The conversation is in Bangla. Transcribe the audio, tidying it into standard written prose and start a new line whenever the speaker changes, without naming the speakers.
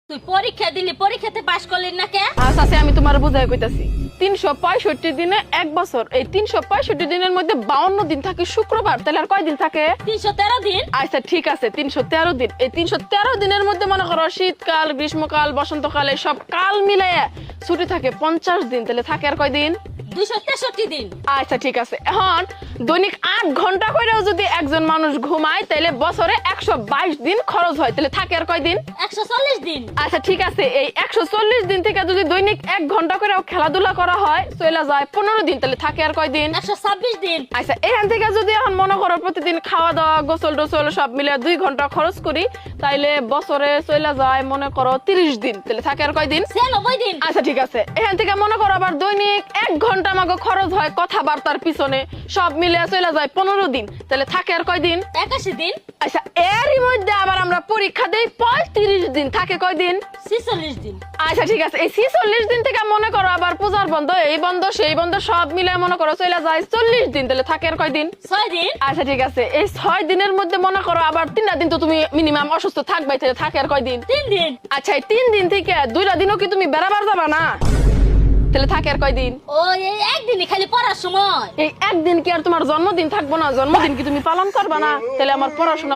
তুই পরীক্ষা দিলি, পরীক্ষাতে পাশ করলি না কে?
আচ্ছা আমি তোমার বুঝাই কইতাছি। 365 দিনে এক বছর, এই 365 দিনের মধ্যে 52 দিন থাকে শুক্রবার, তাহলে আর কয় দিন থাকে?
313 দিন।
আচ্ছা ঠিক আছে, 313 দিন। এই 313 দিনের মধ্যে মনে করো শীতকাল, গ্রীষ্মকাল, বসন্তকাল সব কাল মিলাইয়া ছুটি থাকে 50 দিন, তাহলে থাকে আর কয় দিন?
263 দিন।
আচ্ছা ঠিক আছে। এখন দৈনিক 8 ঘন্টা করেও যদি একজন মানুষ ঘুমায়, তাহলে বছরে 122 দিন খরচ হয়, তাহলে থাকে আর কয় দিন?
140 দিন।
আচ্ছা ঠিক আছে, এই 140 দিন থেকে যদি দৈনিক 1 ঘন্টা করেও খেলাধুলা করা হয়, চলে যায় 15 দিন, তাহলে থাকে আর কয় দিন?
126 দিন।
আচ্ছা এখান থেকে যদি এখন মনে করো প্রতিদিন খাওয়া দাওয়া, গোসল টোসল সব মিলে 2 ঘন্টা খরচ করি, তাইলে বছরে চলে যায় মনে করো 30 দিন, তাহলে থাকে আর কয় দিন?
96 দিন।
আচ্ছা ঠিক আছে, এখান থেকে মনে করো আবার দৈনিক 1 ঘন্টা আমাকে খরচ হয় কথাবার্তার পিছনে, সব মিলে চলে যায় 15 দিন, তাহলে থাকে আর কয় দিন?
81 দিন।
আচ্ছা এরই মধ্যে আবার আমরা পরীক্ষা দেই 35 দিন, থাকে কয় দিন?
46 দিন।
আচ্ছা ঠিক আছে, এই 46 দিন থেকে মনে করো আবার পূজার বন্ধ, এই বন্ধ সেই বন্ধ সব মিলে মনে করো চলে যায় 40 দিন, তাহলে থাকে আর কয় দিন?
6 দিন।
আচ্ছা ঠিক আছে, এই 6 দিনের মধ্যে মনে করো আবার 3টা দিন তো তুমি মিনিমাম অসুস্থ থাকবে, তাহলে থাকে আর কয় দিন?
3 দিন।
আচ্ছা এই 3 দিন থেকে 2টা দিনও কি তুমি বেড়াবার যাবা না, তাহলে থাকে আর কয় দিন?
ও এই একদিনই খালি পড়ার সময়।
এই একদিন কি আর তোমার জন্মদিন থাকবো না? জন্মদিন কি তুমি পালন করবা না? তাহলে আমার পড়াশোনা